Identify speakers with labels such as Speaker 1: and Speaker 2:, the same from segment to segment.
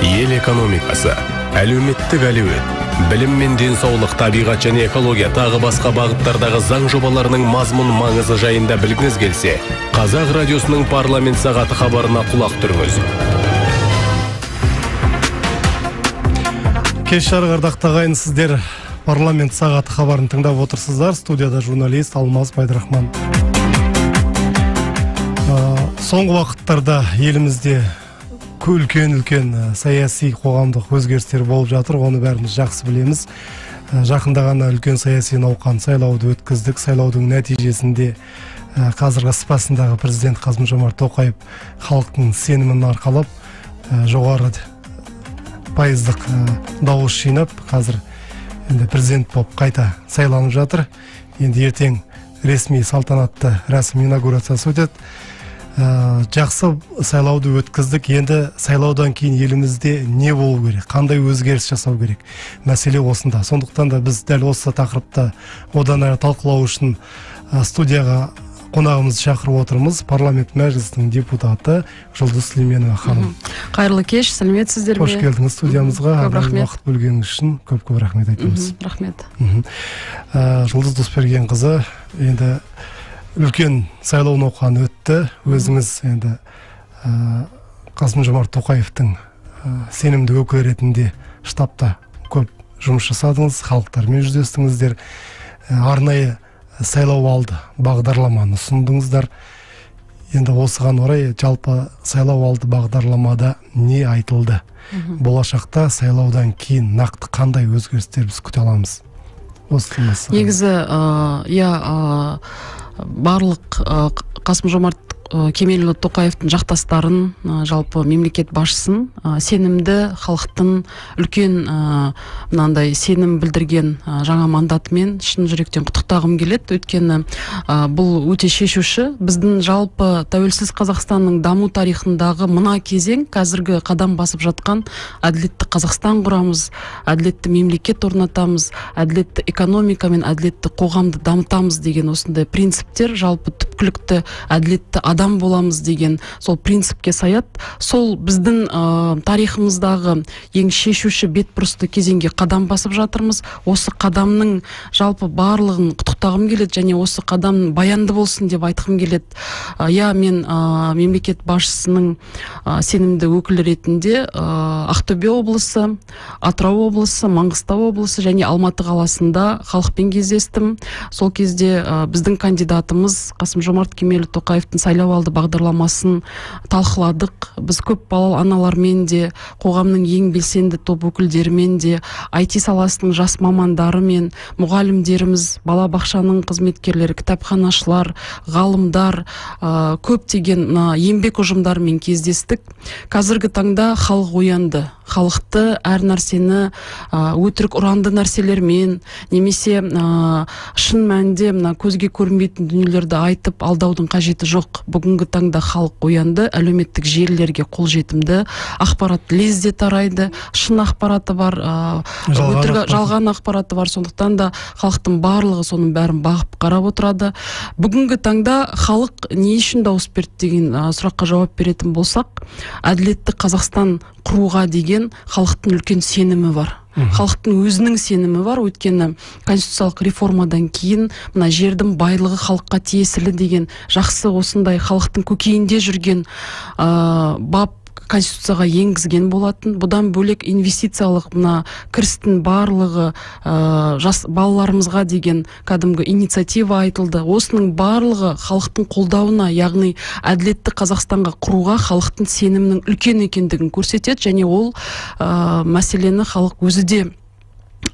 Speaker 1: ел экономикасы, әлеуметтік әлеует, білім мен денсаулық, табиғат және экология тағы басқа бағыттардағы заң жобаларының мазмұн маңызы жайында білгіңіз келсе, Қазақ радиосының парламент сағаты хабарына құлақ түріңіз.
Speaker 2: Кеш жарық ардақты ағайын, сіздер парламент сағаты хабарын тыңдап отырсыздар. Студияда журналист Алмаз Байдрахман. Соңғы вақыттарда елімізде үлкен саяси қоғамдық өзгерістер болып жатыр. Оны бәріміз жақсы білеміз. Жақында ғана үлкен саяси науқан, сайлауды өткіздік. Сайлаудың нәтижесінде қазіргі спасындағы президент Қасым-Жомарт Тоқаев халықтың сенімін арқалап, жоғары пайыздық дауыс жинап, қазір енді президент болып қайта сайланып жатыр. Енді ертең ресми салтанатты рәсім инаугурациясы өтеді. Жақсы сайлауды өткіздік. Енді сайлаудан кейін елімізде не болу керек, қандай өзгеріс жасау керек, мәселе осында. Сондықтан да біз дәл осы тақырыпта одан әрі талқылау үшін студияға қонағымызды шақырып отырмыз. Парламент мәжілісінің депутаты Жұлдыз Сүлейменова ханым.
Speaker 3: Қайырлы кеш, сәлеметсіздер ме?
Speaker 2: Қош келдіңіз студиямызға.
Speaker 3: Көп рахмет.
Speaker 2: Уақыт бөлгеніңіз үшін көп рахмет айтамыз.
Speaker 3: Рахмет.
Speaker 2: Жұлдыз Досбергенқызы, енді үлкен сайлау науқаны өтті. Өзіңіз енді Қасым-Жомарт Тоқаевтың сенімді өкілі ретінде штабта көп жұмыс жасадыңыз, халықтармен жүздестіңіздер. Арнайы сайлау алды бағдарламаны ұсындыңыздар. Енді осыған орай жалпы сайлау алды бағдарламада не айтылды? Болашақта сайлаудан кейін нақты қандай өзгерістер біз күте аламыз?
Speaker 3: Негізі, барлық Қасым-Жомарт Кемелұлы Тоқаевтың жақтастарын, жалпы мемлекет басшысын, сенімді халықтың үлкен мынандай сенім білдірген жаңа мандатымен шын жүректен құттықтағым келеді. Өйткені бұл өте шешуші. Біздің жалпы тәуелсіз Қазақстанның даму тарихындағы мына кезең, қазіргі қадам басып жатқан әділетті Қазақстан құрамыз, әділетті мемлекет орнатамыз, әділетті экономика мен әділетті қоғамды дамытамыз деген осындай принциптер, жалпы түпкілікті әділетті адам боламыз деген сол принципке саят. Сол біздің тарихымыздағы ең шешуші бетбұрысты кезеңге қадам басып жатырмыз. Осы қадамның жалпы барлығын құттықтағым келеді және осы қадам баянды болсын деп айтқым келеді. Мен мемлекет басшысының сенімді өкілі ретінде Ақтөбе облысы, Атырау облысы, Маңғыстау облысы және Алматы қаласында халықпен кездестім. Сол кезде біздің кандидатымыз Қасым-Жомарт Кемелұлы Тоқаевтың сайлау алды бағдарламасын талқыладық. Біз көп балалы аналармен де, қоғамның ең белсенді топ өкілдерімен де, IT саласының жас мамандарымен, мұғалімдеріміз, балабақшаның қызметкерлері, кітапханашылар, ғалымдар, көптеген еңбек ұжымдарымен кездестік. Қазіргі таңда халық оянды. Халықты әр нәрсені өтірік ұранды нәрселермен, немесе шын мәнінде көзге көрінбейтін дүниелерді айтып алдаудың қажеті жоқ. Бүгінгі таңда халық оянды, әлеуметтік желілерге қолжетімді, ақпарат лезде тарайды, шын ақпараты бар, жалған ақпараты бар. Сондықтан да халықтың барлығы соның бәрін бағып қарап отырады. Бүгінгі таңда халық не үшін дауыс берді деген сұраққа жауап беретін болсақ, әділетті Қазақстан құруға деген халықтың үлкен сенімі бар. Халықтың өзінің сенімі бар. Өйткені конституциялық реформадан кейін мына жердің байлығы халыққа тиесілі деген жақсы осындай халықтың көкейінде жүрген бап конституцияға енгізген болатын. Бұдан бөлек инвестициялық мына кірістің барлығы жас балаларымызға деген кәдімгі инициатива айтылды. Осының барлығы халықтың қолдауына, яғни әділетті Қазақстанға құруға халықтың сенімінің үлкен екендігін көрсетеді және ол мәселені халық өзі де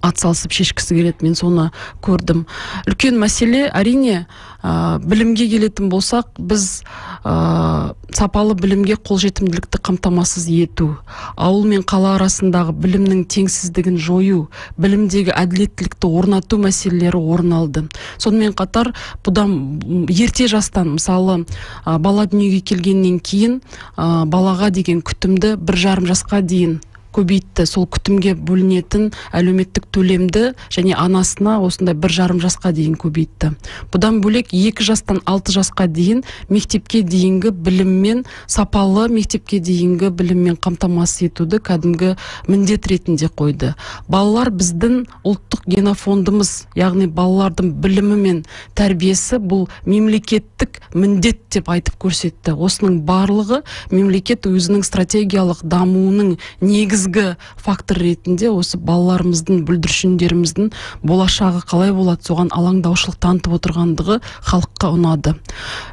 Speaker 3: атсалысып шешкісі келеді. Мен соны көрдім. Үлкен мәселе әрине білімге келетін болсақ, біз сапалы білімге қолжетімділікті қамтамасыз ету, ауыл мен қала арасындағы білімнің теңсіздігін жою, білімдегі әділеттілікті орнату мәселелері орын алды. Сонымен қатар бұдан ерте жастан, мысалы бала дүниеге келгеннен кейін балаға деген күтімді 1,5 жасқа дейін көбейтті. Сол күтімге бөлінетін әлеуметтік төлемді және анасына осындай 1,5 жасқа дейін көбейтті. Бұдан бөлек 2 жастан 6 жасқа дейін мектепке дейінгі біліммен, сапалы мектепке дейінгі біліммен қамтамасыз етуді кәдімгі міндет ретінде қойды. Балалар біздің ұлттық генофондымыз, яғни балалардың білімі мен тәрбиесі бұл мемлекеттік міндет деп айтып көрсетті. Осының барлығы мемлекет өзінің стратегиялық дамуының негізгі фактор ретінде осы балаларымыздың, бүлдіршіндеріміздің болашағы қалай болады, соған алаңдаушылық танытып отырғандығы халыққа ұнады.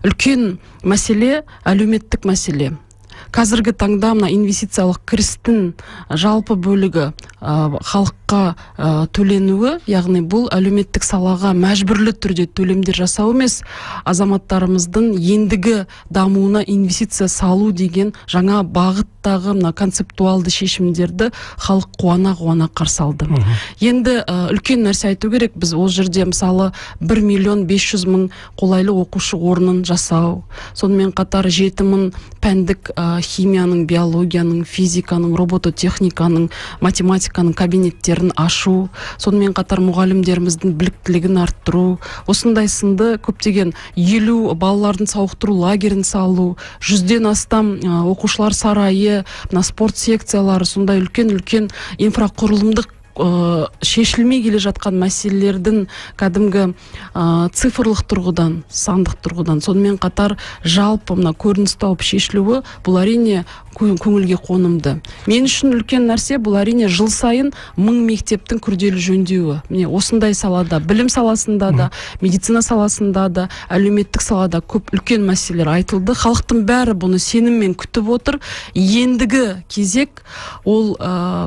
Speaker 3: Үлкен мәселе әлеуметтік мәселе. Қазіргі таңда мына инвестициялық кірістің жалпы бөлігі халыққа төленуі, яғни бұл әлеуметтік салаға мәжбүрлі түрде төлемдер жасау емес, азаматтарымыздың ендігі дамуына инвестиция салу деген жаңа бағыттағы мына концептуалды шешімдерді халық қуана қарсы алды. Енді үлкен нәрсе айту керек, біз ол жерде мысалы 1.500.000 қолайлы оқушы орнын жасау, сонымен қатар 7.000 пәндік химияның, биологияның, физиканың, робототехниканың, математиканың кабинеттерін ашу, сонымен қатар мұғалімдеріміздің біліктілігін арттыру, осындай сынды көптеген 50 балалардың сауықтыру лагерін салу, 100-ден астам оқушылар сарайы, спорт секциялары, сондай үлкен инфрақұрылымдық шешілмей келе жатқан мәселелердің кәдімгі цифрлық тұрғыдан, сандық тұрғыдан, сонымен қатар жалпы көрініс тауып шешілуі, бұл әрине көңілге қонымды. Мен үшін үлкен нәрсе, бұл әрине жыл сайын 1000 мектептің күрделі жөндеуі. Міне осындай салада, білім саласында да, медицина саласында да, әлеуметтік салада көп үлкен мәселелер айтылды. Халықтың бәрі бұны сеніммен күтіп отыр. Ендігі кезек ол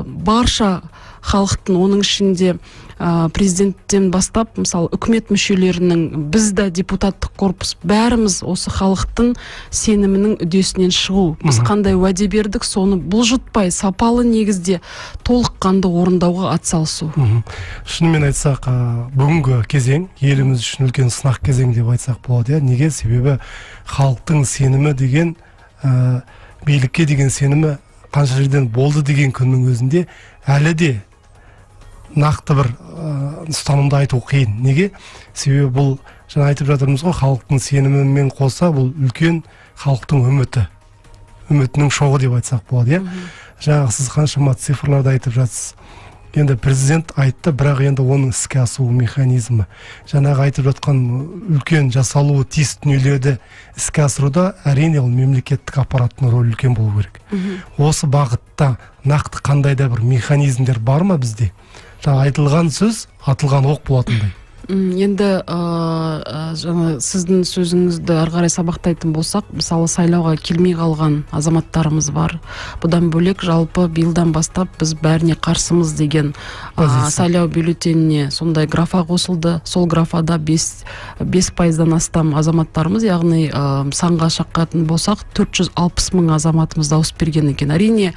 Speaker 3: барша халықтың, оның ішінде президенттен бастап, мысалы, үкімет мүшелерінің, біз де депутаттық корпус, бәріміз осы халықтың сенімінің үдесінен шығу. Біз қандай уәде бердік, соны бұлжытпай, сапалы негізде толыққанды орындауға атсалысу.
Speaker 2: Шынымен айтсақ, бүгінгі кезең еліміз үшін үлкен сынақ кезең деп айтсақ болады. Неге? Себебі халықтың сенімі деген, билікке деген сенімі қанша жерден болды деген күннің өзінде әлі де нақты бір ұстанымды айту қиын. Неге? Себебі бұл, жаңа айтып жатырмыз ғой, халықтың сенімімен қоса, бұл үлкен халықтың үмітінің шоғы деп айтсақ болады. Жаңа сіз қаншама цифрларды айтып жатсыз. Енді президент айтты, бірақ енді оның іске асу механизмі, жаңағы айтып жатқан үлкен жасалуы тиіс дүниелерді іске асыруда әрине ол мемлекеттік аппараттың рөлі үлкен болу керек. Осы бағытта нақты қандай да бір механизмдер бар ма бізде? Жаңа айтылған сөз атылған оқ болатындай.
Speaker 3: Енді жаңа сіздің сөзіңізді ары қарай сабақтайтын болсақ, мысалы сайлауға келмей қалған азаматтарымыз бар. Бұдан бөлек жалпы биылдан бастап біз бәріне қарсымыз деген сайлау бюллетеніне сондай графа қосылды. Сол графада 5% астам азаматтарымыз, яғни санға шаққатын болсақ 460.000 азаматымыз дауыс берген екен. Әрине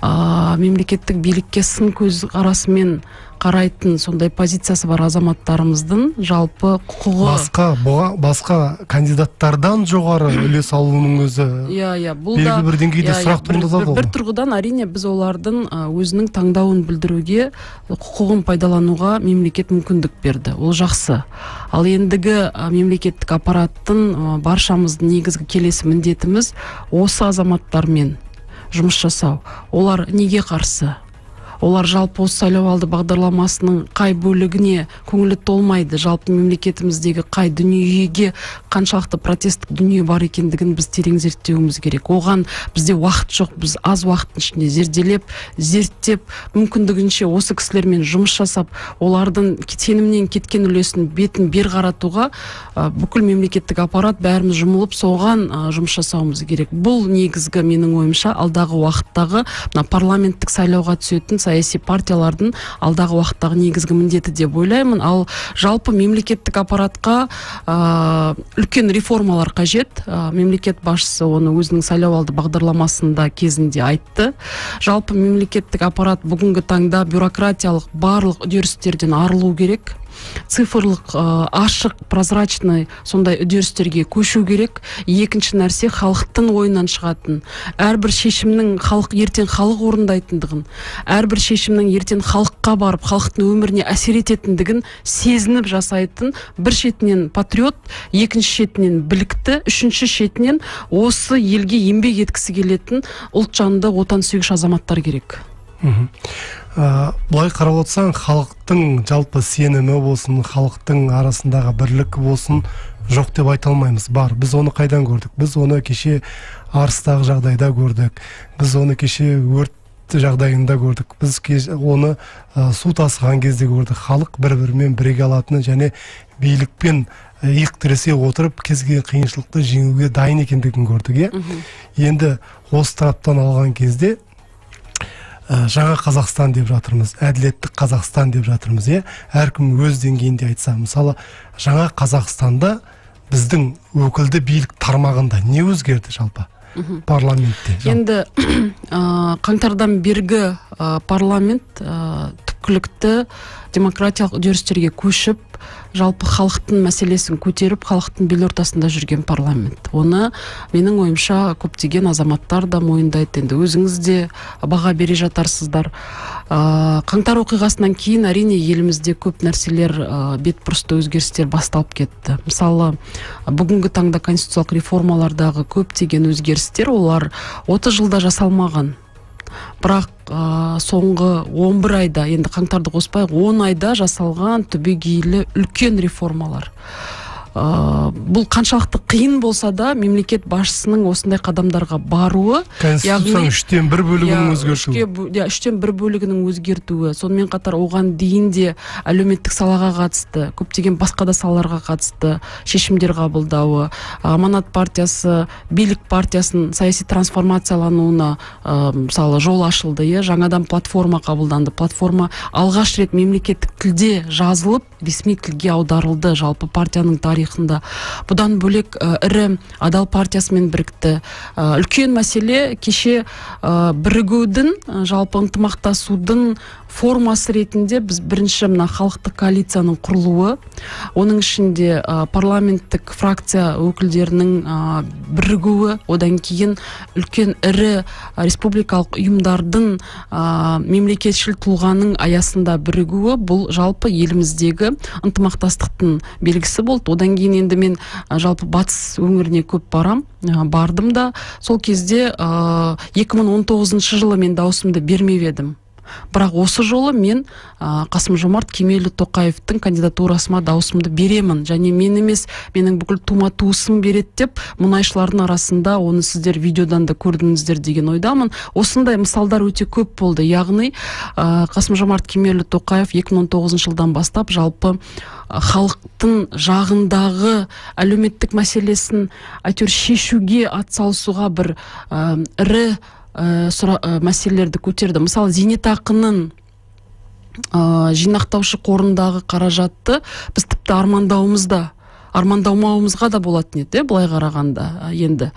Speaker 3: мемлекеттік билікке сын көзқарасымен қарайтын сондай позициясы бар азаматтарымыздың жалпы құқығы
Speaker 2: басқа кандидаттардан жоғары үлес алуының өзі белгілі бір деңгейде сұрақ туындатады ғой.
Speaker 3: Бір тұрғыдан әрине біз олардың өзінің таңдауын білдіруге, құқығын пайдалануға мемлекет мүмкіндік берді. Ол жақсы. Ал ендігі мемлекеттік аппараттың баршамыздың негізгі келесі міндетіміз осы азаматтармен жұмыс жасау. Олар неге қарсы? Олар жалпы осы сайлауалды бағдарламасының қай бөлігіне көңілі толмайды, жалпы мемлекетіміздегі қай дүниеге қаншалықты протесттік дүние бар екендігін біз терең зерттеуіміз керек. Оған бізде уақыт жоқ, біз аз уақыттың ішінде зерттеп, мүмкіндігінше осы кісілермен жұмыс жасап, олардың сенімнен кеткен үлесін бетін бер қаратуға бүкіл мемлекеттік аппарат бәріміз жұмылып соған жұмыс жасауымыз керек. Бұл негізгі менің ойымша алдағы уақыттағы парламенттік сайлауға түсетін саяси партиялардың алдағы уақыттағы негізгі міндеті деп ойлаймын. Ал жалпы мемлекеттік аппаратқа үлкен реформалар қажет. Мемлекет басшысы оны өзінің сайлауалды бағдарламасында кезінде айтты. Жалпы мемлекеттік аппарат бүгінгі таңда бюрократиялық барлық үдерістерден арылу керек. цифрлық ашық, прозрачный сондай үдерістерге көшу керек. Екінші нәрсе, халықтың ойынан шығатын, әрбір шешімнің ертең халық орындайтындығын, әрбір шешімнің ертең халыққа барып, халықтың өміріне әсер ететіндігін сезініп жасайтын, бір шетінен патриот, екінші шетінен білікті, үшінші шетінен осы елге еңбек еткісі келетін ұлтжанды, отансүйгіш азаматтар керек.
Speaker 2: Былай қарап отырсаң, халықтың жалпы сенімі болсын, халықтың арасындағы бірлік болсын, жоқ деп айта алмаймыз. Бар. Біз оны қайдан көрдік? Біз оны кеше Арыстағы жағдайда көрдік. Біз оны кеше өрт жағдайында көрдік. Біз оны су тасыған кезде көрдік. Халық бір-бірімен біріге алатыны және билікпен иық тіресе отырып кез келген қиыншылықты жеңуге дайын екендігін көрдік. Енді осы тараптан алған кезде жаңа Қазақстан деп жатырмыз, әділеттік Қазақстан деп жатырмыз. Әркім өз деңгейінде айтса, мысалы, жаңа Қазақстанда біздің өкілді билік тармағында не өзгерді жалпы парламентте?
Speaker 3: Енді қаңтардан бергі парламент түпкілікті демократиялық үдерістерге көшіп, жалпы халықтың мәселесін көтеріп, халықтың бел ортасында жүрген парламент. Оны менің ойымша көптеген азаматтар да мойындайды. Енді өзіңіз де баға бере жатарсыздар. Қаңтар оқиғасынан кейін әрине елімізде көп нәрселер бетбұрысты өзгерістер басталып кетті. Мысалы, бүгінгі таңда конституциялық реформалардағы көптеген өзгерістер олар 30 жылда жасалмаған. Бірақ соңғы 11 айда, енді қаңтарды қоспай, 10 айда жасалған түбегейлі үлкен реформалар. Бұл қаншалықты қиын болса да, мемлекет басшысының осындай қадамдарға баруы,
Speaker 2: Конституцияның 3/1 бөлігінің өзгертуі.
Speaker 3: 3/1 бөлігінің өзгертуі, сонымен қатар оған дейін де әлеуметтік салаға қатысты, көптеген басқа да салаларға қатысты шешімдер қабылдауы, Аманат партиясы, билік партиясын саяси трансформациялануына мысалы жол ашылды, жаңадан платформа қабылданды. Платформа алғаш рет мемлекеттік тілде жазылып, ресми тілге аударылды жалпы партияның тарихында. Бұдан бөлек ірі Адал партиясымен бірікті. Үлкен мәселе кеше бірігудің, жалпы ынтымақтасудың формасы ретінде біз бірінші мына халықтық коалицияның құрылуы, оның ішінде парламенттік фракция өкілдерінің бірігуі, одан кейін үлкен ірі республикалық ұйымдардың мемлекетшіл тұлғаның аясында бірігуі, бұл жалпы еліміздегі ынтымақтастықтың белгісі болды. Одан кейін енді мен жалпы батыс өңіріне көп бардым да, сол кезде 2019 жылы мен даусымды бермеп едім. Бірақ осы жолы мен Қасым-Жомарт Кемелұлы Тоқаевтың кандидатурасына даусымды беремін. Және мен емес, менің бүкіл тума-туысым береді деп, мұнайшылардың арасында оны сіздер видеодан да көрдіңіздер деген ойдамын. Осындай мысалдар өте көп болды. Яғни Қасым-Жомарт Кемелұлы Тоқаев 2019 жылдан бастап жалпы халықтың жағындағы әлеуметтік мәселесін әйтеуір шешуге атсалысуға бір ірі мәселелерді көтерді. Мысалы, зейнетақының жинақтаушы қорындағы қаражатты біз тіпті армандаумауымызға да болатын еді, былай қарағанда енді.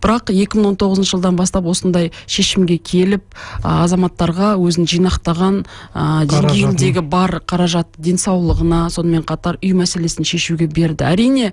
Speaker 3: Бірақ 2019 жылдан бастап осындай шешімге келіп, азаматтарға өзін жинақтаған деңгейіндегі бар қаражат денсаулығына, сонымен қатар үй мәселесін шешуге берді. Әрине,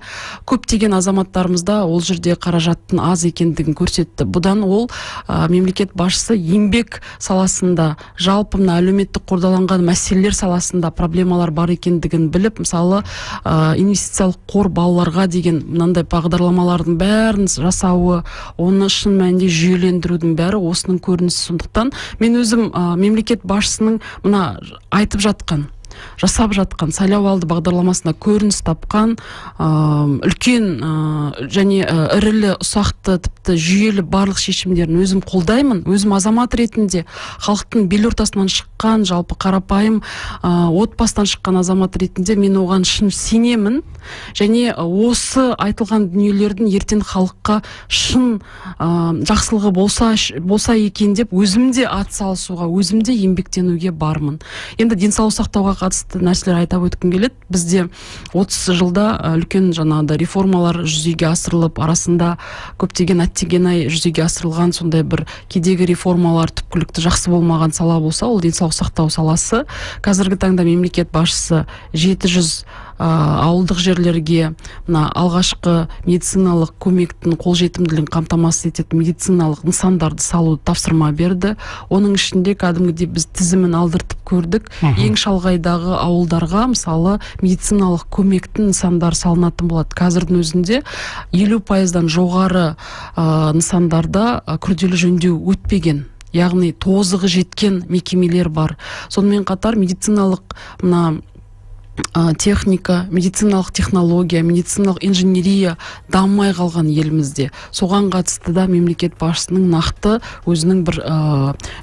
Speaker 3: көптеген азаматтарымызда ол жерде қаражаттың аз екендігін көрсетті. Бұдан ол мемлекет басшысы еңбек саласында, жалпы әлеуметтік қордаланған мәселелер саласында проблемалар бар екендігін біліп, мысалы, инвестициялық қор балаларға деген мынандай бағдарламалардың бәрін жасауы, оны шын мәнінде жүйелендірудің бәрі осының көрінісі. Сондықтан мен өзім мемлекет басшысының мына айтып жатқан, жасап жатқан сайлауалды бағдарламасына көрініс тапқан үлкен және ірілі ұсақты тіпті жүйелі барлық шешімдерін өзім қолдаймын. Өзім азамат ретінде халықтың бел ортасынан шыққан, жалпы қарапайым отбасынан шыққан азамат ретінде мен оған шын сенемін. Және осы айтылған дүниелердің ертең халыққа шын жақсылығы болса екен деп өзімде атсалысуға, өзімде еңбектенуге бармын. Енді денсаулық сақтауға қатысты нәрселер айтап өткім келеді. Бізде 30 жылда үлкен жаңағыдай реформалар жүзеге асырылып, арасында көптеген әттеген-ай жүзеге асырылған сондай бір кедегі реформалар түпкілікті жақсы болмаған сала болса, ол денсаулық сақтау саласы. Қазіргі таңда мемлекет басшысы 700 ауылдық жерлерге алғашқы медициналық көмектің қолжетімділігін қамтамасыз ететін медициналық нысандарды салуды тапсырма берді. Оның ішінде кәдімгідей біз тізімін алдыртып көрдік. Ең шалғайдағы ауылдарға мысалы медициналық көмектің нысандар салынатын болады. Қазірдің өзінде 50%-дан жоғары нысандарда күрделі жөндеу өтпеген. Яғни тозығы жеткен мекемелер бар. Сонымен қатар медициналық техника, медициналық технология, медициналық инженерия дамымай қалған елімізде. Соған қатысты да мемлекет басшысының нақты өзінің бір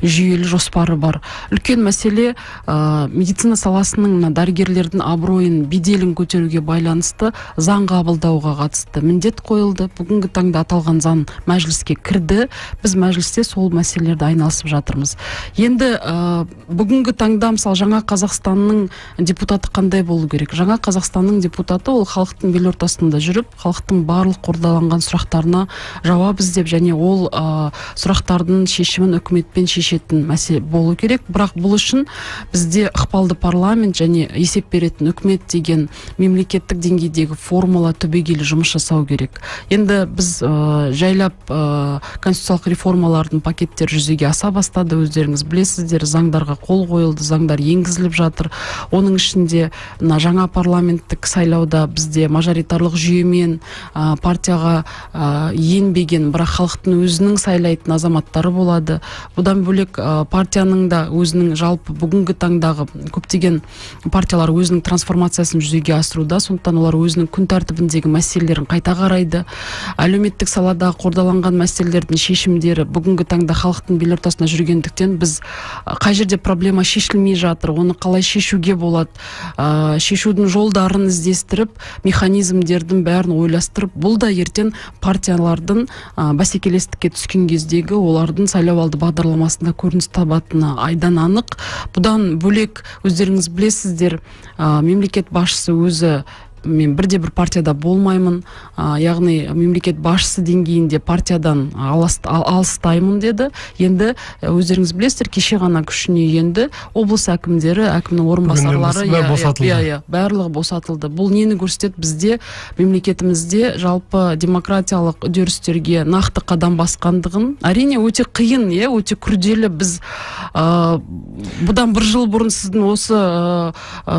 Speaker 3: жүйелі жоспары бар. Үлкен мәселе медицина саласының дәрігерлердің абыройын, беделін көтеруге байланысты заң қабылдауға қатысты міндет қойылды. Бүгінгі таңда аталған заң мәжіліске кірді. Біз мәжілісте сол мәселелерді айналысып жатырмыз. Енді бүгінгі таңда мысалы жаңа Қазақстанның депутаты қандай болу керек? Жаңа Қазақстанның депутаты ол халықтың бел ортасында жүріп, халықтың барлық қордаланған сұрақтарына жауап іздеп, және ол сұрақтардың шешімін үкіметпен шешетін мәселе болу керек. Бірақ бұл үшін бізде ықпалды парламент және есеп беретін үкімет деген мемлекеттік деңгейдегі формула түбегейлі жұмыс жасау керек. Енді біз жайлап конституциялық реформалардың пакеттер жүзеге аса бастады. Өздеріңіз білесіздер, заңдарға қол қойылды, заңдар енгізіліп жатыр. Оның ішінде жаңа парламенттік сайлауда бізде мажоритарлық жүйемен партияға енбеген, бірақ халықтың өзінің сайлайтын азаматтары болады. Бұдан бөлек партияның да өзінің жалпы бүгінгі таңдағы көптеген партиялар өзінің трансформациясын жүзеге асыруда, сондықтан олар өзінің күн тәртібіндегі мәселелерін қайта қарайды. Әлеуметтік салада қордаланған мәселелердің шешімдері бүгінгі таңда халықтың бел ортасында жүргендіктен біз қай жерде проблема шешілмей жатыр, оны қалай шешуге болады, шешудің жолдарын іздестіріп, механизмдердің бәрін ойластырып, бұл да ертең партиялардың бәсекелестікке түскен кездегі олардың сайлауалды бағдарламасында көрініс табатыны айдан анық. Бұдан бөлек өздеріңіз білесіздер, мемлекет басшысы өзі мен бірде-бір партияда болмаймын, яғни мемлекет басшысы деңгейінде партиядан алыстаймын деді. Енді өздеріңіз білесіздер, кеше ғана күшіне енді облыс әкімдері, әкімнің орынбасарлары барлығы босатылды. Бұл нені көрсетеді? Бізде мемлекетімізде жалпы демократиялық үдерістерге нақты қадам басқандығын. Әрине өте қиын, өте күрделі. Біз бұдан бір жыл бұрын сіздің осы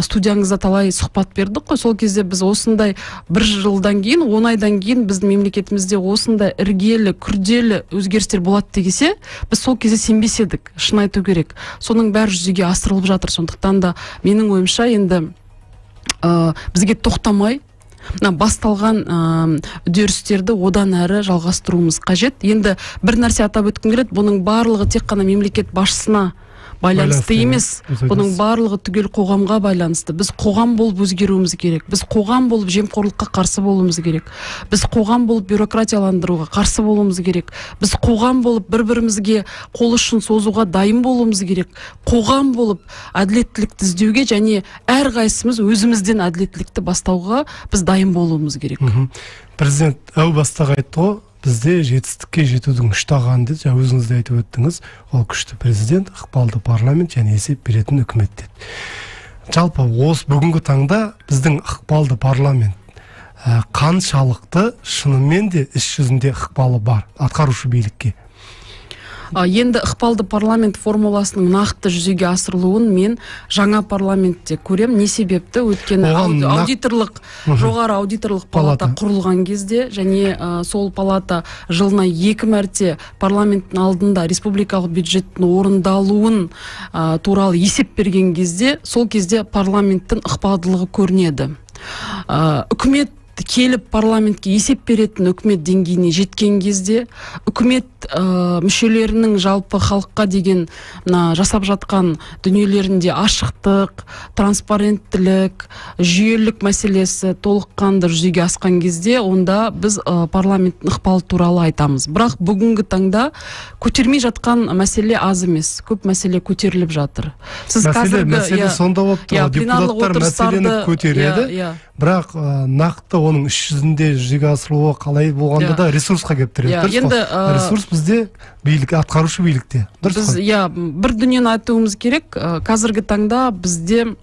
Speaker 3: студияңызда талай сұхбат бердік қой. Сол кезде біз осындай бір жылдан кейін, 10 айдан кейін біздің мемлекетімізде осындай іргелі, күрделі өзгерістер болады дегенде, біз сол кезде сенбес едік, шын айту керек. Соның бәрі жүзеге асырылып жатыр. Сондықтан да менің ойымша енді бізге тоқтамай басталған үдерістерді одан әрі жалғастыруымыз қажет. Енді бір нәрсе атап өткім келеді, бұның барлығы тек қана мемлекет басшысына байланысты емес, бұның барлығы түгел қоғамға байланысты. Біз қоғам болып өзгеруіміз керек. Біз қоғам болып жемқорлыққа қарсы болуымыз керек. Біз қоғам болып бюрократияландыруға қарсы болуымыз керек. Біз қоғам болып бір-бірімізге қол ұшын созуға дайын болуымыз керек. Қоғам болып әділеттілікті іздеуге және әрқайсымыз өзімізден әділеттілікті бастауға біз дайын болуымыз керек.
Speaker 2: Президент әу бастағы айтты ғой, бізде жетістікке жетудің 3 тағаны деді. Жаңа өзіңіз де айтып өттіңіз. Ол күшті президент, ықпалды парламент және есеп беретін үкімет деді. Жалпы осы бүгінгі таңда біздің ықпалды парламент қаншалықты шынымен де іс жүзінде ықпалы бар атқарушы билікке?
Speaker 3: Енді ықпалды парламент формуласының нақты жүзеге асырылуын мен жаңа парламентте көрем. Не себепті? Өйткені жоғары аудиторлық палата құрылған кезде және сол палата жылына 2 мәрте парламенттің алдында республикалық бюджеттің орындалуын туралы есеп берген кезде, сол кезде парламенттің ықпалдылығы көрінеді. Үкімет келіп парламентке есеп беретін үкімет деңгейіне жеткен кезде, үкімет мүшелерінің жалпы халыққа деген жасап жатқан дүниелерінде ашықтық, транспаренттілік, жүйелік мәселесі толыққанды жүзеге асқан кезде, онда біз парламенттің ықпалы туралы айтамыз. Бірақ бүгінгі таңда көтермей жатқан мәселе аз емес, көп мәселе көтеріліп жатыр.
Speaker 2: Мәселе сонда болып тұр, депутаттар мәселені көтереді, бірақ нақты оның іс жүзінде жүзеге асырылуы қалай болғанда да ресурсқа келіп тіреледі. Ресурс бізде билік, атқарушы билікте.
Speaker 3: Біз бір дүниені айтуымыз керек. Қазіргі таңда бізде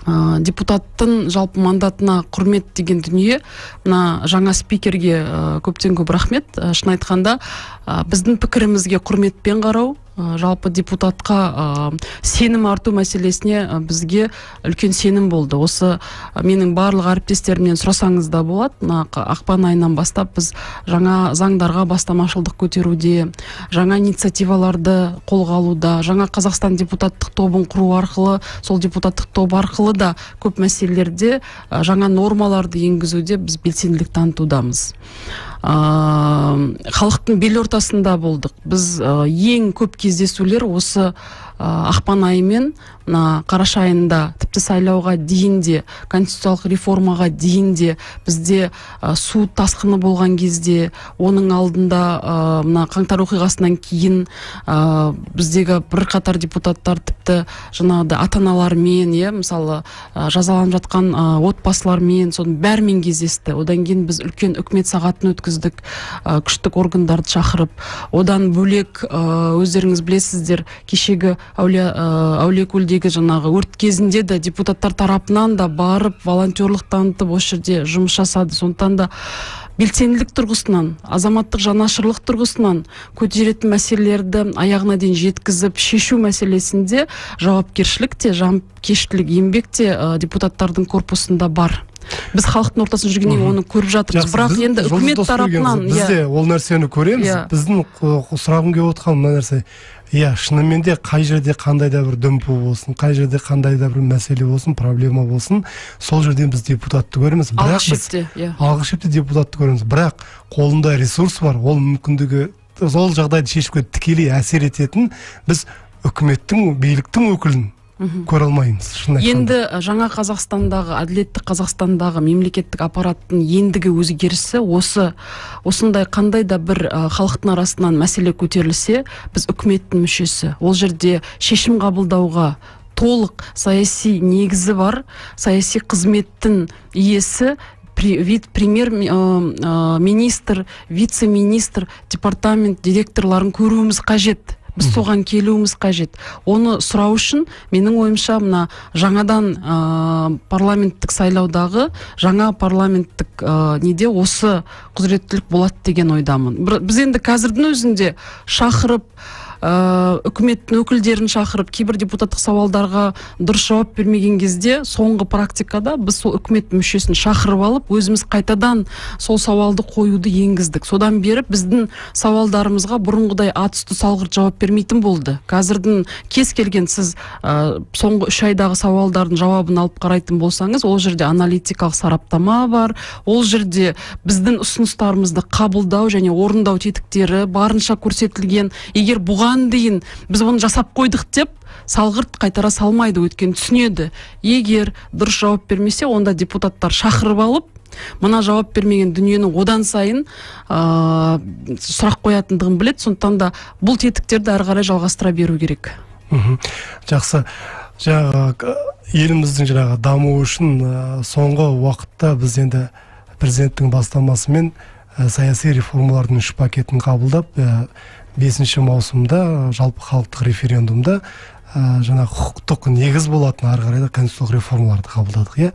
Speaker 3: депутаттың жалпы мандатына құрмет деген дүние, жаңа спикерге көптен көп рахмет. Шын айтқанда, біздің пікірімізге құрметпен қарау, жалпы депутатқа сенім арту мәселесіне бізге үлкен сенім болды. Осы менің барлық әріптестерімнен сұрасаңыз да болады. Ақпан айынан бастап біз жаңа заңдарға бастамашылдық көтеруде, жаңа инициативаларды қолға алуда, жаңа Қазақстан депутаттық тобын құру арқылы, сол депутаттық топ арқылы да көп мәселелерде жаңа нормаларды енгізуде біз белсенділік танытудамыз. Халықтың бел ортасында болдық. Біз ең көп кездесулер осы ақпан айы мен қараша айында, тіпті сайлауға дейін де, конституциялық реформаға дейін де, бізде су тасқыны болған кезде, оның алдында қаңтар оқиғасынан кейін біздегі бірқатар депутаттар тіпті жаңағыдай ата-аналармен, мысалы жазаланып жатқан отбасылармен, соның бәрімен кездесті. Одан кейін біз үлкен үкімет сағатын өткіздік, күштік органдарды шақырып. Одан бөлек өздеріңіз білесіздер, кешегі Әулиекөлдегі жаңағы өрт кезінде де депутаттар тарапынан да барып волонтерлық танытып осы жерде жұмыс жасады. Сондықтан да белсенділік тұрғысынан, азаматтық жанашырлық тұрғысынан көтеретін мәселелерді аяғына дейін жеткізіп шешу мәселесінде жауапкершілік те, жауапкершілік еңбек те депутаттардың корпусында бар. Біз халықтың ортасында жүргеннен оны көріп жатырмыз. Бірақ енді үкімет тарапынан
Speaker 2: бізде ол нәрсені көреміз. Біздің сұрағым келіп отырған мына нәрсе, шынымен де қай жерде қандай да бір дүмпу болсын, қай жерде қандай да бір мәселе болсын, проблема болсын, сол жерден біз депутатты көреміз. Алғы шепте депутатты көреміз. Бірақ қолында ресурс бар, ол мүмкіндігі, сол жағдайды шешуге тікелей әсер ететін біз үкіметтің, биліктің өкілін көре алмаймыз.
Speaker 3: Енді жаңа Қазақстандағы, әділетті Қазақстандағы мемлекеттік аппараттың ендігі өзгерісі осындай қандай да бір халықтың арасынан мәселе көтерілсе, біз үкіметтің мүшесі. Ол жерде шешім қабылдауға толық саяси негізі бар, саяси қызметтің иесі, премьер-министр, вице-министр, департамент директорларын көруіміз қажет. Біз соған келуіміз қажет. Оны сұрау үшін, менің ойымша, жаңадан парламенттік сайлаудағы, жаңа парламенттік неде осы құзыреттілік болады деген ойдамын. Біз енді қазірдің өзінде шақырып, үкіметтің өкілдерін шақырып, кейбір депутаттық сауалдарға дұрыс жауап бермеген кезде, соңғы практикада біз сол үкімет мүшесін шақырып алып, өзіміз қайтадан сол сауалды қоюды енгіздік. Содан бері біздің сауалдарымызға бұрынғыдай атүсті салғырт жауап бермейтін болды. Қазірдің кез келген сіз соңғы 3 айдағы сауалдардың жауабын алып қарайтын болсаңыз, ол жерде аналитикалық сараптама бар, ол жерде біздің ұсыныстарымызды қабылдау және орындау тетіктері барынша көрсетілген. Егер бұған дейін біз оны жасап қойдық деп салғырт қайтара салмайды, өткен түсінеді. Егер дұрыс жауап бермесе, онда депутаттар шақырып алып, мына жауап бермеген дүниенің одан сайын сұрақ қоятындығын біледі. Сондықтан да бұл тетіктерді әрі қарай жалғастыра беру керек.
Speaker 2: Жақсы. Еліміздің дамуы үшін соңғы уақытта біз енді президенттің бастамасымен саяси реформалардың 3 пакетін қабылдап, 5 маусымда жалпы халықтық референдумда құқықтық негіз болатын ары қарай да конституциялық реформаларды қабылдадық.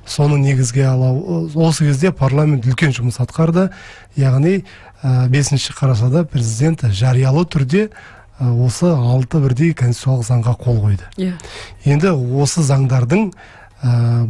Speaker 2: Соны негізге алу, осы кезде парламент үлкен жұмыс атқарды. Яғни 5 қарашада президент жариялы түрде осы 6 бірдей конституциялық заңға қол қойды. Енді осы заңдардың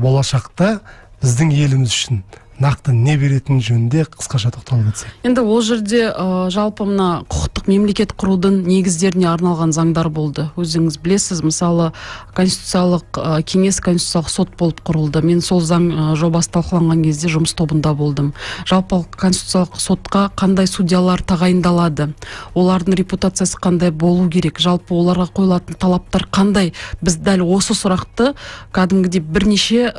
Speaker 2: болашақта біздің еліміз үшін нақты не беретін жөнінде қысқаша тоқталып өтсек.
Speaker 3: Енді ол жерде жалпы мына құқықтық мемлекет құрудың негіздеріне арналған заңдар болды. Өзіңіз білесіз, мысалы конституциялық кеңес, конституциялық сот болып құрылды. Мен сол заң жобасы талқыланған кезде жұмыс тобында болдым. Жалпы конституциялық сотқа қандай судьялар тағайындалады, олардың репутациясы қандай болу керек, жалпы оларға қойылатын талаптар қандай. Біз дәл осы сұрақты кәдімгідей бірнеше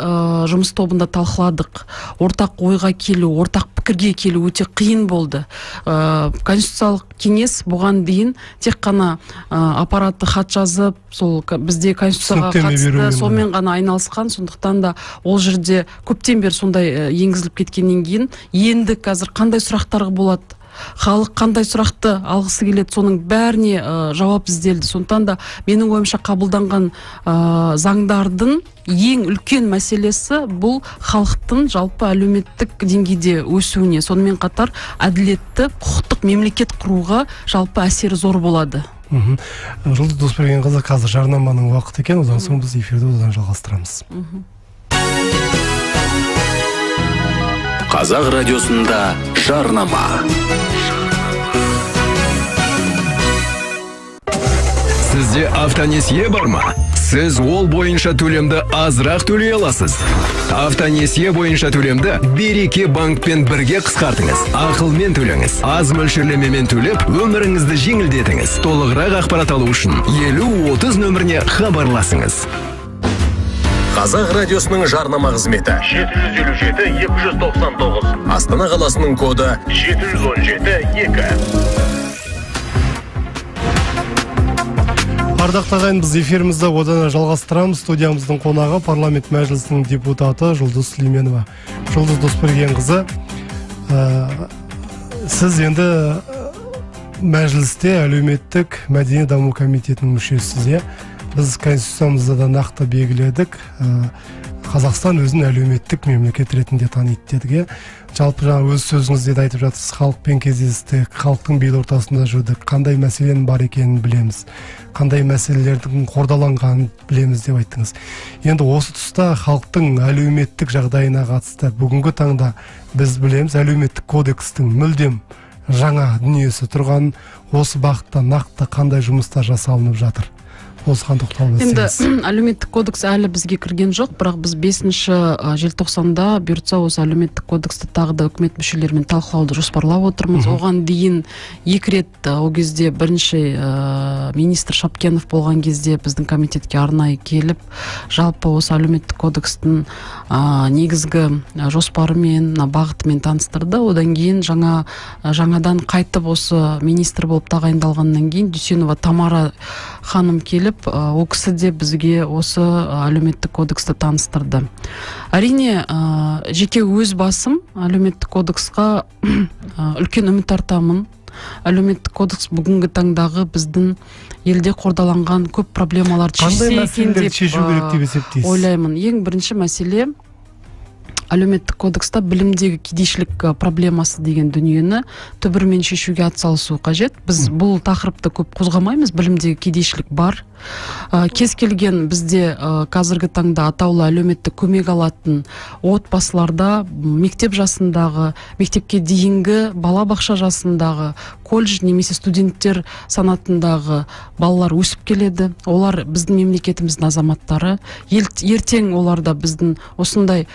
Speaker 3: жұмыс тобында талқыладық. Ортақ ойға келу, ортақ пікірге келу өте қиын болды. Конституциялық кеңес бұған дейін тек қана аппараты хат жазып, сол бізде конституцияға қатысты сонымен ғана айналысқан. Сондықтан да ол жерде көптен бері сондай енгізіліп кеткеннен кейін енді қазір қандай сұрақтар болады, халық қандай сұрақты алғысы келеді, соның бәріне жауап ізделді. Сондықтан да менің ойымша қабылданған заңдардың ең үлкен мәселесі бұл халықтың жалпы әлеуметтік деңгейде өсуіне, сонымен қатар әділетті құқықтық мемлекет құруға жалпы әсері зор болады.
Speaker 2: Жұлдыз Досбергенқызы, қазір жарнаманың уақыты екен, одан соң біз эфирді одан жалғастырамыз.
Speaker 1: Қазақ радиосында жарнама. Сізде автонесие бар ма? Сіз ол бойынша төлемді азырақ төлей аласыз. Автонесие бойынша төлемді Береке банкпен бірге қысқартыңыз. Ақылмен төлеңіз. Аз мөлшерлемемен төлеп, өміріңізді жеңілдетіңіз. Толығырақ ақпарат алу үшін 50-30 нөміріне хабарласыңыз. Қазақ радиосының жарнама қызметі 757-299. Астана қаласының коды 717-2.
Speaker 2: Ардақты ағайын, біз эфирімізді одан жалғастырамыз. Студиямыздың қонағы парламент мәжілісінің депутаты Жұлдыз Сүлейменова. Жұлдыз Досбергенқызы, сіз енді мәжілісте әлеуметтік мәдени даму комитетінің мүшесісіз. Біз конституциямызда да нақты белгіледік. Қазақстан өзін әлеуметтік мемлекет ретінде таниды дедік. Жалпы жаңа өз сөзіңізде де айтып жатырсыз, халықпен кездестік, халықтың бел ортасында жүрдік, қандай мәселенің бар екенін білеміз, қандай мәселелердің қордаланғанын білеміз деп айттыңыз. Енді осы тұста халықтың әлеуметтік жағдайына қатысты бүгінгі таңда біз білеміз, әлеуметтік кодекстің мүлдем жаңа дүниесі тұрған, осы бағытта нақты қандай жұмыстар жасалынып жатыр? Осыған тоқталып өтсеңіз.
Speaker 3: Енді әлеуметтік кодекс әлі бізге кірген жоқ, бірақ біз 5 желтоқсанда бұйыртса осы әлеуметтік кодексті тағы да үкімет мүшелерімен талқылауды жоспарлап отырмыз. Оған дейін 2 рет ол кезде бірінші министр Шапкенов болған кезде біздің комитетке арнайы келіп, жалпы осы әлеуметтік кодекстің негізгі жоспарымен, бағытымен таныстырды. Одан кейін жаңадан қайтып осы министр болып тағайындалғаннан кейін Дүйсенова Тамара ханым келіп, ол кісі де бізге осы әлеуметтік кодексті таныстырды. Әрине, жеке өз басым әлеуметтік кодексқа үлкен үміт артамын. Әлеуметтік кодекс бүгінгі таңдағы біздің елде қордаланған көп проблемаларды шеше екен деп ойлаймын. Ең бірінші мәселе әлеуметтік кодекста білімдегі кедейшілік проблемасы деген дүниені түбірімен шешуге атсалысу қажет. Біз бұл тақырыпты көп қозғамаймыз, білімдегі кедейшілік бар. Кез келген бізде қазіргі таңда атаулы әлеуметтік көмек алатын отбасыларда мектеп жасындағы, мектепке дейінгі балабақша жасындағы, колледж немесе студенттер санатындағы балалар өсіп келеді. Олар біздің мемлекетіміздің азаматтары. Ертең оларда біздің осындай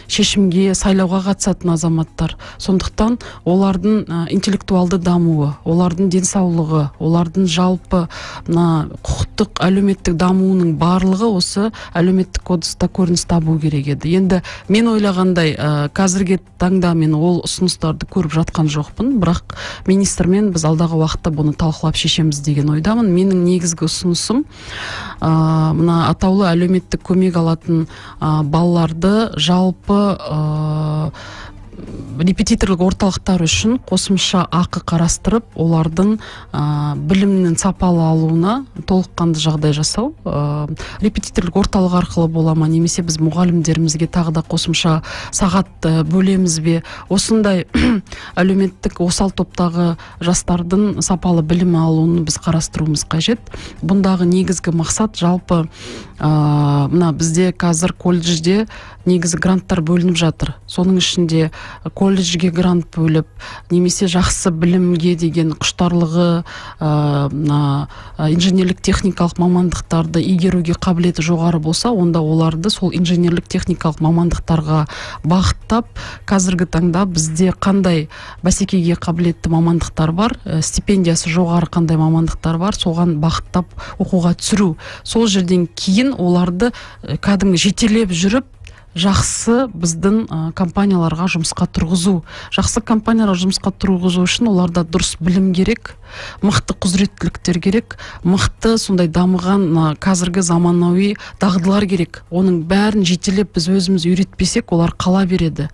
Speaker 3: шешімге, сайлауға қатысатын азаматтар. Сондықтан олардың интеллектуалды дамуы, олардың денсаулығы, олардың жалпы құқықтық әлеуметтік дамуының барлығы осы әлеуметтік кодекста көрініс табу керек еді. Енді мен ойлағандай қазіргі таңда мен ол ұсыныстарды көріп жатқан жоқпын, бірақ министрмен біз алдағы уақытта бұны талқылап шешеміз деген ойдамын. Менің негізгі ұсынысым мына атаулы әлеуметтік көмек алатын балаларды жалпы репетиторлық орталықтар үшін қосымша ақы қарастырып, олардың білімнің сапалы алуына толыққанды жағдай жасау. Репетиторлық орталық арқылы бола ма, немесе біз мұғалімдерімізге тағы да қосымша сағат бөлеміз бе? Осындай әлеуметтік осал топтағы жастардың сапалы білім алуын біз қарастыруымыз қажет. Бұндағы негізгі мақсат жалпы мына бізде қазір колледжде негізі гранттар бөлініп жатыр. Соның ішінде колледжге грант бөліп, немесе жақсы білімге деген құштарлығы, инженерлік техникалық мамандықтарды игеруге қабілеті жоғары болса, онда оларды сол инженерлік техникалық мамандықтарға бағыттап, қазіргі таңда бізде қандай бәсекеге қабілетті мамандықтар бар, стипендиясы жоғары қандай мамандықтар бар, соған бағыттап оқуға түсіру. Сол жерден кейін оларды кәдімгі жетелеп жүріп, жақсы біздің компанияларға жұмысқа тұрғызу. Жақсы компанияларға жұмысқа тұрғызу үшін оларда дұрыс білім керек, мықты құзыреттіліктер керек, мықты сондай дамыған қазіргі заманауи дағдылар керек. Оның бәрін жетелеп біз өзіміз үйретпесек, олар қала береді.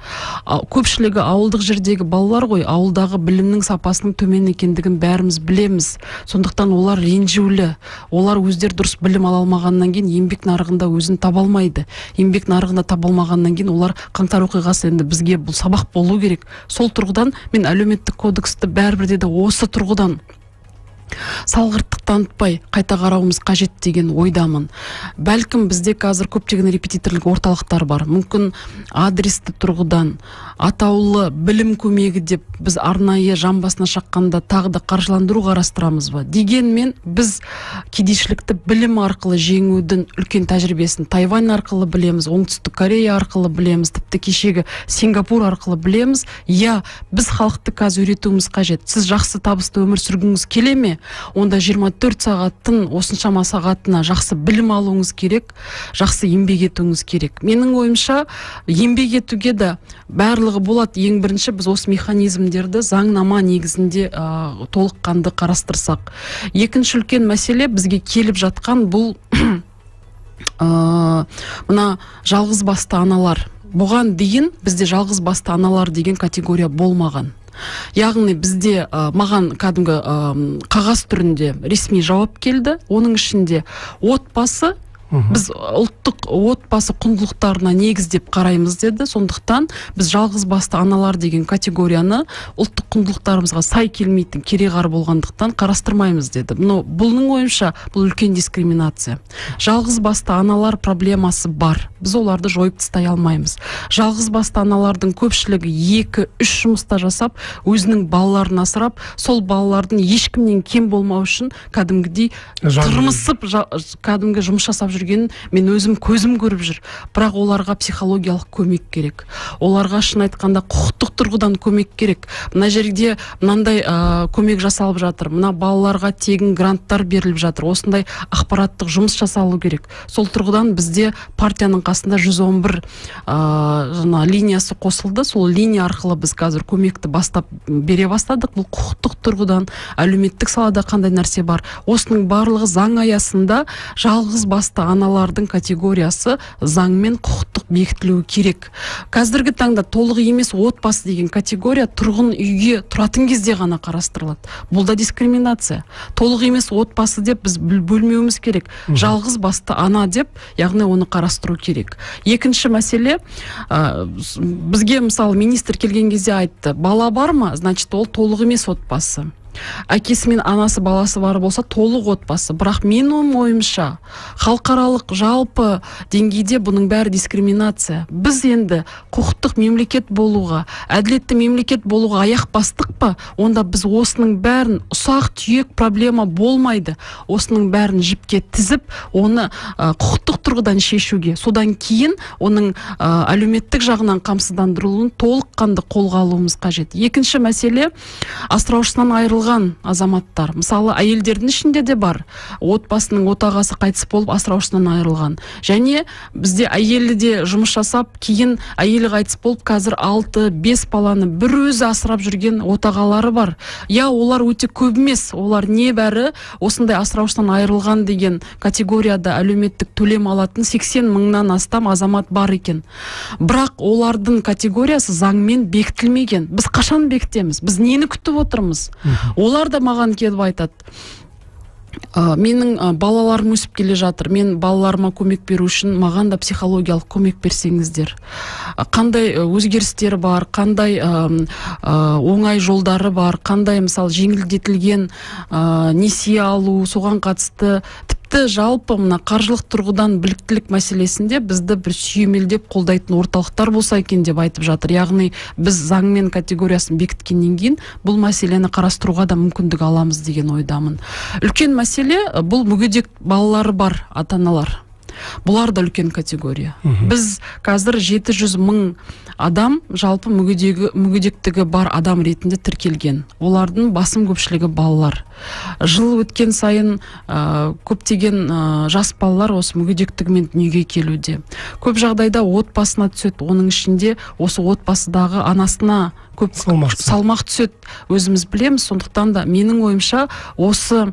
Speaker 3: Көпшілігі ауылдық жердегі балалар ғой, ауылдағы білімнің сапасының төмен екендігін бәріміз білеміз. Сондықтан олар ренжулі. Олар өздері дұрыс білім ала алмағаннан кейін еңбек нарығында өзін таба алмайды. Еңбек нарығында таба алмағаннан кейін олар қаңтар оқиғасы енді бізге бұл сабақ болу керек. Сол тұрғыдан мен әлеуметтік кодексті бәрібір де осы тұрғыдан салғырттық танытпай қайта қарауымыз қажет деген ойдамын. Бәлкім бізде қазір көптеген репетиторлық орталықтар бар. Мүмкін адресті тұрғыдан атаулы білім көмегі деп біз арнайы жан басына шаққанда тағы да қаржыландыру қарастырамыз ба? Дегенмен біз кедейшілікті білім арқылы жеңудің үлкен тәжірибесін Тайвань арқылы білеміз, Оңтүстік Корея арқылы білеміз, тіпті кешегі Сингапур арқылы білеміз. Біз халықты қазір үйретуіміз қажет. Сіз жақсы табысты өмір сүргіңіз келе ме? Онда 24 сағаттың осыншама сағатына жақсы білім алуыңыз керек, жақсы еңбек етуіңіз керек. Менің ойымша, еңбек етуге де барлығы болады. Ең бірінші біз осы механизмдерді заңнама негізінде толыққанды қарастырсақ. Екінші үлкен мәселе бізге келіп жатқан бұл мына жалғыз басты аналар. Бұған дейін бізде жалғыз басты аналар деген категория болмаған. Яғни бізде маған кәдімгі қағаз түрінде ресми жауап келді. Оның ішінде отбасы, біз ұлттық отбасы құндылықтарына негіздеп қараймыз деді. Сондықтан біз жалғыз басты аналар деген категорияны ұлттық құндылықтарымызға сай келмейтін, кереғар болғандықтан қарастырмаймыз деді. Бұның ойымша бұл үлкен дискриминация. Жалғыз басты аналар проблемасы бар. Біз оларды жойып тастай алмаймыз. Жалғыз басты аналардың көпшілігі 2-3 жұмыста жасап, өзінің балаларын асырап, сол балалардың ешкімнен кем болмау үшін кәдімгідей тырмысып, кәдімгі жұмыс жасап жүргенін мен өзім көзім көріп жүр. Бірақ оларға психологиялық көмек керек. Оларға шын айтқанда құқықтық тұрғыдан көмек керек. Мына жерде мынандай көмек жасалып жатыр. Мына балаларға тегін гранттар беріліп жатыр. Осындай ақпараттық жұмыс жасалу керек. Сол тұрғыдан бізде партияның қасында 111 линиясы қосылды. Сол линия арқылы біз қазір көмекті бастап бере бастадық. Бұл құқықтық тұрғыдан, әлеуметтік салада қандай нәрсе бар. Осының барлығы заң аясында жалғыз басты аналардың категориясы заңмен құқықтық бекітілуі керек. Қазіргі таңда толық емес отбасы деген категория тұрғын үйге тұратын кезде ғана қарастырылады. Бұл да дискриминация. Толық емес отбасы деп біз бөлмеуіміз керек. Жалғыз басты ана деп, яғни оны қарастыру керек. Екінші мәселе, бізге мысалы министр келген кезде айтты, бала бар ма, значит ол толық емес отбасы. Әкесі мен анасы баласы бар болса толық отбасы. Бірақ менің ойымша халықаралық жалпы деңгейде бұның бәрі дискриминация. Біз енді құқықтық мемлекет болуға, әділетті мемлекет болуға аяқ бастық па? Онда біз осының бәрін ұсақ түйек проблема болмайды. Осының бәрін жіпке тізіп, оны құқықтық тұрғыдан шешуге, содан кейін оның әлеуметтік жағынан қамсыздандырылуын толыққанды қолға алуымыз қажет. Екінші мәселе, асыраушысынан айырылған азаматтар. Мысалы, әйелдердің ішінде де бар. Отбасының отағасы қайтыс болып, асыраушысынан айырылған. Және бізде әйелі де жұмыс жасап, кейін әйелі қайтыс болып, қазір 6-5 баланы бір өзі асырап жүрген отағалары бар. Олар өте көп емес. Олар небәрі осындай асыраушысынан айырылған деген категорияда әлеуметтік төлем алатын 80 мыңнан астам азамат бар екен. Бірақ бірақ олардың категориясы заңмен бекітілмеген. Біз қашан бекітеміз? Біз нені күтіп отырмыз? Олар да маған келіп айтады: менің балаларым өсіп келе жатыр, мен балаларыма көмек беру үшін маған да психологиялық көмек берсеңіздер. Қандай өзгерістер бар, қандай оңай жолдары бар, қандай мысалы жеңілдетілген несие алу, соған қатысты жалпы мына қаржылық тұрғыдан біліктілік мәселесінде бізді бір сүйемелдеп қолдайтын орталықтар болса екен деп айтып жатыр. Яғни біз заңмен категориясын бекіткеннен кейін бұл мәселені қарастыруға да мүмкіндік аламыз деген ойдамын. Үлкен мәселе бұл мүгедек балалары бар ата-аналар. Бұлар да үлкен категория. Біз қазір 700 мың адам жалпы мүгедектігі бар адам ретінде тіркелген. Олардың басым көпшілігі балалар. Жыл өткен сайын көптеген жас балалар осы мүгедектігімен дүниеге келуде. Көп жағдайда отбасына түседі. Оның ішінде осы отбасыдағы анасына көп салмақ түседі. Өзіміз білеміз. Сондықтан да менің ойымша осы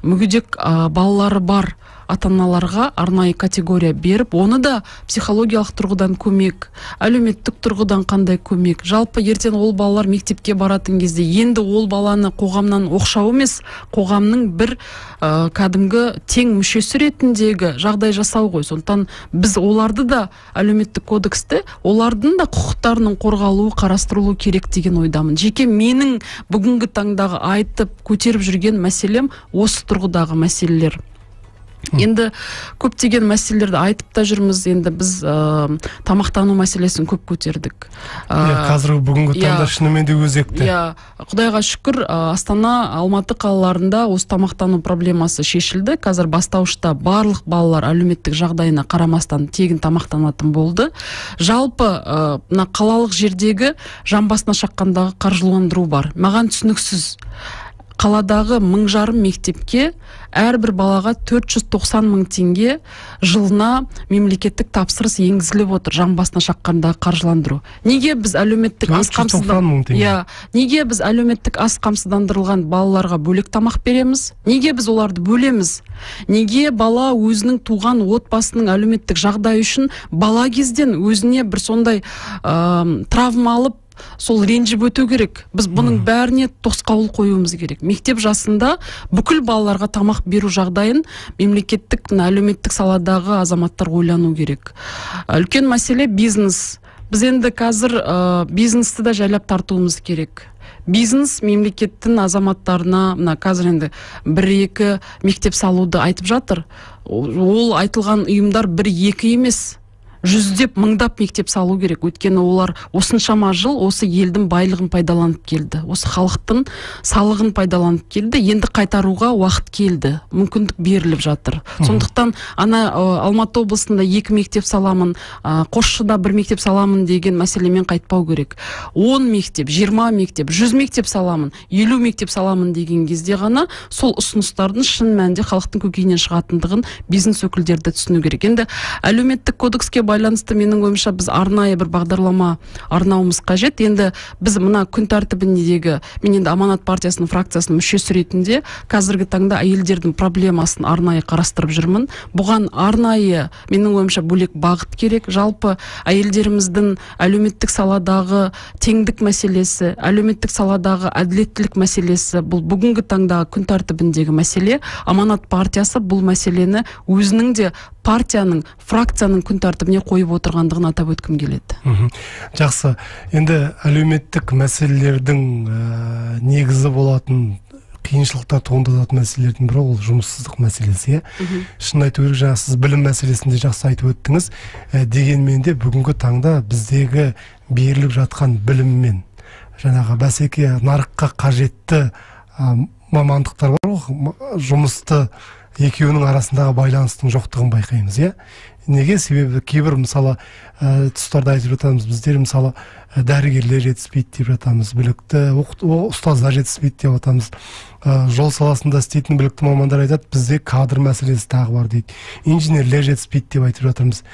Speaker 3: мүгедек балалары бар ата-аналарға арнайы категория беріп, оны да психологиялық тұрғыдан көмек, әлеуметтік тұрғыдан қандай көмек. Жалпы ертең ол балалар мектепке баратын кезде енді ол баланы қоғамнан оқшау емес, қоғамның бір кәдімгі тең мүшесі ретіндегі жағдай жасау ғой. Сондықтан біз оларды да әлеуметтік кодексте олардың да құқықтарының қорғалуы қарастырылуы керек деген ойдамын. Жеке менің бүгінгі таңдағы айтып көтеріп жүрген мәселем осы тұрғыдағы мәселелер. Енді көптеген мәселелерді айтып та жүрміз. Енді біз тамақтану мәселесін көп көтердік.
Speaker 2: Қазіргі бүгінгі таңда шынымен де өзекті.
Speaker 3: Құдайға шүкір, Астана, Алматы қалаларында осы тамақтану проблемасы шешілді. Қазір бастауышта барлық балалар әлеуметтік жағдайына қарамастан тегін тамақтанатын болды. Жалпы мына қалалық жердегі жан басына шаққандағы қаржыландыру бар. Маған түсініксіз. Қаладағы 1000 мектепке әрбір балаға 490 мың теңге жылына мемлекеттік тапсырыс енгізіліп отыр, жан басына шаққандағы қаржыландыру. Неге біз әлеуметтік неге біз әлеуметтік аз қамсыздандырылған балаларға бөлек тамақ береміз? Неге біз оларды бөлеміз? Неге бала өзінің туған отбасының әлеуметтік жағдайы үшін бала кезден өзіне бір сондай травма алып, сол ренжіп өту керек? Біз бұның бәріне тосқауыл қоюымыз керек. Мектеп жасында бүкіл балаларға тамақ беру жағдайын мемлекеттік әлеуметтік саладағы азаматтар ойлану керек. Үлкен мәселе бизнес. Біз енді қазір бизнесті да жайлап тартуымыз керек. Бизнес мемлекеттің азаматтарына қазір енді 1-2 мектеп салуды айтып жатыр. Ол айтылған ұйымдар 1-2 емес, жүздеп, мыңдап мектеп салу керек. Өйткені олар осыншама жыл осы елдің байлығын пайдаланып келді. Осы халықтың салығын пайдаланып келді. Енді қайтаруға уақыт келді. Мүмкіндік беріліп жатыр. Сондықтан Алматы облысында 2 мектеп саламын, Қосшыда 1 мектеп саламын деген мәселемен қайтпау керек. 10 мектеп, 20 мектеп, 100 мектеп саламын, 50 мектеп саламын деген кезде ғана сол ұсыныстардың шын мәнінде халықтың көкейінен шығатындығын бизнес өкілдері де түсіну керек. Енді әлеуметтік кодекске байланысты менің ойымша біз арнайы бір бағдарлама арнауымыз қажет. Енді біз мына күн тәртібіндегі, мен енді Аманат партиясының фракциясының мүшесі ретінде қазіргі таңда әйелдердің проблемасын арнайы қарастырып жүрмін. Бұған арнайы менің ойымша бөлек бағыт керек. Жалпы әйелдеріміздің әлеуметтік саладағы теңдік мәселесі, әлеуметтік саладағы әділеттілік мәселесі бұл бүгінгі таңдағы күн тәртібіндегі мәселе. Аманат партиясы бұл мәселені өзінің де партияның, фракцияның күн тәртібіне қойып отырғандығын атап өткім келеді.
Speaker 2: Жақсы. Енді әлеуметтік мәселелердің негізі болатын қиыншылықтар туындататын мәселелердің бірі ол жұмыссыздық мәселесі. Шын айту керек, жаңа сіз білім мәселесінде жақсы айтып өттіңіз. Дегенмен де бүгінгі таңда біздегі беріліп жатқан біліммен жаңағы бәсеке нарыққа қажетті мамандықтар бар ғой, жұмысты екеуінің арасындағы байланыстың жоқтығын байқаймыз, Неге? Себебі кейбір мысалы тұстарда айтып жатамыз, біздер мысалы дәрігерлер жетіспейді деп жатамыз, білікті ұстаздар жетіспейді деп жатамыз. Жол саласында істейтін білікті мамандар айтады, бізде кадр мәселесі тағы бар дейді. Инженерлер жетіспейді деп айтып жатырмыз.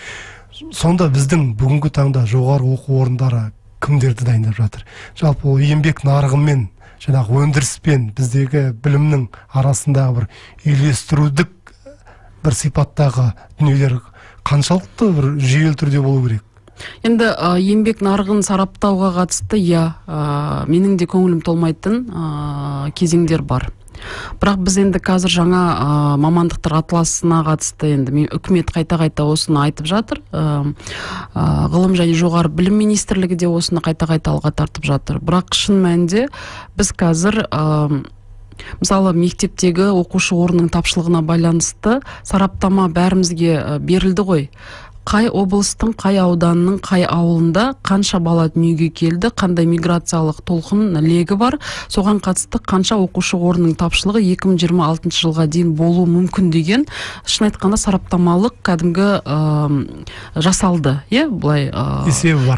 Speaker 2: Сонда біздің бүгінгі таңда жоғары оқу орындары кімдерді дайындап жатыр? Жалпы ол еңбек нарығымен, жаңағы өндіріспен біздегі білімнің арасындағы бір үйлестірудік бір сипаттағы дүниелер қаншалықты бір жүйелі түрде болу керек?
Speaker 3: Енді еңбек нарығын сараптауға қатысты менің де көңілім толмайтын кезеңдер бар. Бірақ біз енді қазір жаңа мамандықтар атласына қатысты енді үкімет қайта-қайта осыны айтып жатыр. Ғылым және жоғары білім министрлігі де осыны қайта-қайта алға тартып жатыр. Бірақ шын мәнінде біз қазір мысалы мектептегі оқушы орнының тапшылығына байланысты сараптама бәрімізге берілді ғой. Қай облыстың, қай ауданның, қай ауылында қанша бала дүниеге келді, қандай миграциялық толқын легі бар, соған қатысты қанша оқушы орнының тапшылығы 2026 жылға дейін болуы мүмкін деген шын айтқанда сараптамалық кәдімгі жасалды. Бұлай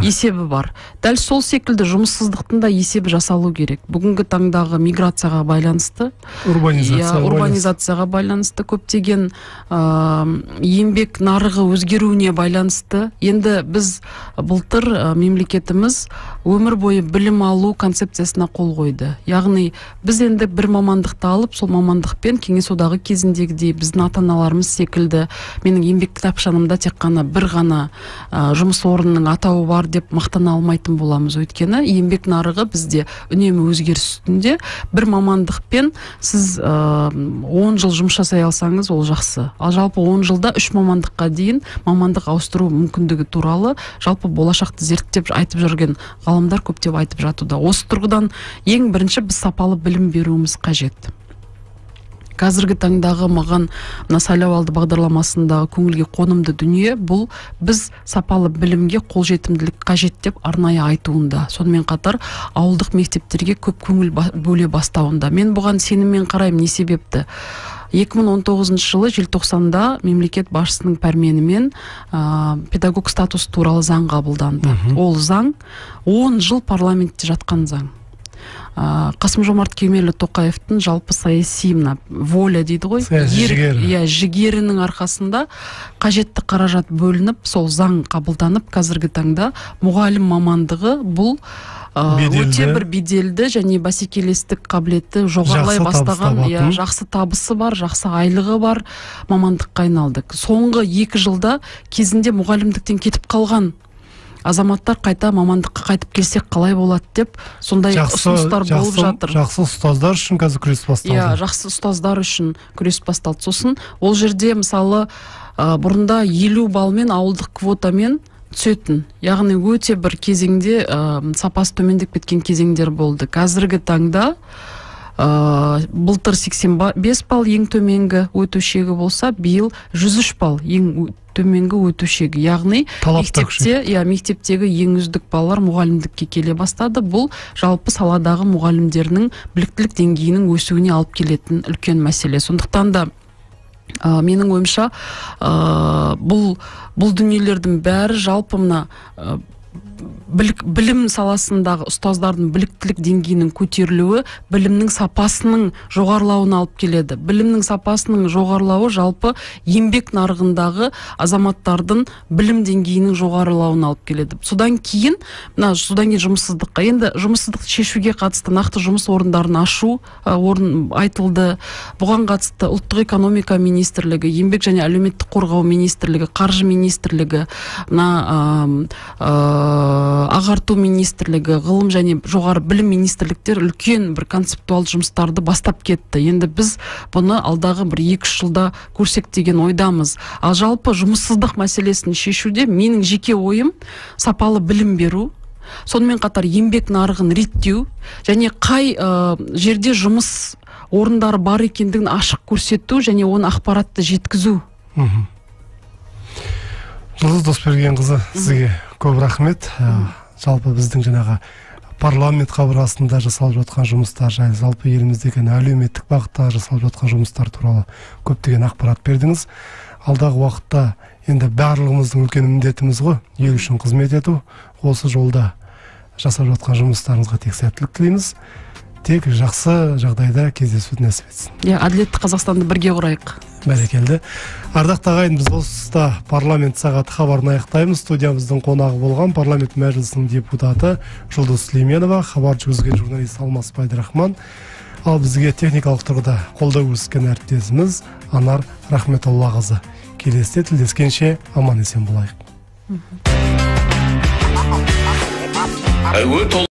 Speaker 3: есебі бар. Дәл сол секілді жұмыссыздықтың да есебі жасалу керек. Бүгінгі таңдағы миграцияға байланысты, урбанизацияға байланысты көптеген еңбек нарығы өзгеруіне байланысты. Енді біз былтыр мемлекетіміз өмір бойы білім алу концепциясына қол қойды. Яғни біз енді бір мамандықты алып, сол мамандықпен кеңес одағы кезіндегідей біздің ата-аналарымыз секілді менің еңбек кітапшамда тек қана бір ғана жұмыс орнының атауы бар деп мақтана алмайтын боламыз. Өйткені еңбек нарығы бізде үнемі өзгеріс үстінде. Бір мамандықпен сіз 10 жыл жұмыс жасай алсаңыз, ол жақсы. Ал жалпы 10 жылда 3 мамандыққа дейін мамандық ауыстыру мүмкіндігі туралы жалпы болашақты зерттеп айтып жүрген ғалымдар көптеп айтып жатуда. Осы тұрғыдан ең бірінші біз сапалы білім беруіміз қажет. Қазіргі таңдағы маған сайлауалды бағдарламасындағы көңілге қонымды дүние бұл біз сапалы білімге қолжетімділік қажет деп арнайы айтуында. Сонымен қатар ауылдық мектептерге көп көңіл бөле бастауында. Мен бұған сеніммен қараймын. Не себепті? 2019 жылы желтоқсанда мемлекет басшысының пәрменімен педагог статус туралы заң қабылданды. Ол заң 10 жыл парламентте жатқан заң. Қасым-Жомарт Кемелұлы Тоқаевтың жалпы саяси воля дейді ғой, жігерінің арқасында қажетті қаражат бөлініп, сол заң қабылданып, қазіргі таңда мұғалім мамандығы бұл өте бір беделді және бәсекелестік қабілеті жоғарылай бастаған, жақсы табысы бар, жақсы айлығы бар мамандыққа айналды. Соңғы 2 жылда кезінде мұғалімдіктен кетіп қалған азаматтар қайта мамандыққа қайтып келсек қалай болады деп сондай ұсыныстар болып жатыр.
Speaker 2: Жақсы ұстаздар үшін қазір күрес басталды.
Speaker 3: Жақсы ұстаздар үшін күрес басталды. Сосын ол жерде мысалы бұрында 50 балмен ауылдық квотамен түсетін. Яғни өте бір кезеңде сапасы төмендеп кеткен кезеңдер болды. Қазіргі таңда былтыр 85 бал ең төменгі өту шегі болса, биыл 103 бал ең төменгі өту шегі. Яғни мектептегі ең үздік балалар мұғалімдікке келе бастады. Бұл жалпы саладағы мұғалімдердің біліктілік деңгейінің өсуіне алып келетін үлкен мәселе. Сондықтан да менің ойымша бұл дүниелердің бәрі жалпы білім саласындағы ұстаздардың біліктілік деңгейінің көтерілуі білімнің сапасының жоғарылауына алып келеді. Білімнің сапасының жоғарылауы жалпы еңбек нарығындағы азаматтардың білім деңгейінің жоғарылауына алып келеді. Содан кейін жұмыссыздыққа. Енді жұмыссыздықты шешуге қатысты нақты жұмыс орындарын ашу айтылды. Бұған қатысты ұлттық экономика министрлігі, еңбек және әлеуметтік қорғау министрлігі, қаржы министрлігі, ағарту министрлігі, ғылым және жоғары білім министрліктер үлкен бір концептуалды жұмыстарды бастап кетті. Енді біз бұны алдағы бір 2 жылда көрсек деген ойдамыз. Ал жалпы жұмыссыздық мәселесін шешуде менің жеке ойым сапалы білім беру, сонымен қатар еңбек нарығын реттеу және қай жерде жұмыс орындары бар екендігін ашық көрсету және оны ақпаратты жеткізу.
Speaker 2: Жұлдыз Досбергенқызы, сізге көп рахмет. Жалпы біздің жаңағы парламент қабырғасында жасалып жатқан жұмыстар жайлы, жалпы еліміздегі әлеуметтік бағытта жасалып жатқан жұмыстар туралы көптеген ақпарат бердіңіз. Алдағы уақытта енді барлығымыздың үлкен міндетіміз ғой, ел үшін қызмет ету. Осы жолда жасап жатқан жұмыстарыңызға тек сәттілік тілейміз. Тек жақсы жағдайда кездесуді нәсіп етсін.
Speaker 3: Әділетті Қазақстанды бірге құрайық.
Speaker 2: Бәрекелді. Ардақтағы ағайын, біз осы парламент сағаты хабарын аяқтаймыз. Студиямыздың қонағы болған парламент мәжілісінің депутаты Жұлдыз Сүлейменова, хабар жүргізген журналист Алмас Пайдырахман. Ал бізге техникалық тұрғыда қолдау көрсеткен әріптесіміз Анар Рахметоллақызы. Келесіде тілдескенше аман есен болайық.
Speaker 1: әуе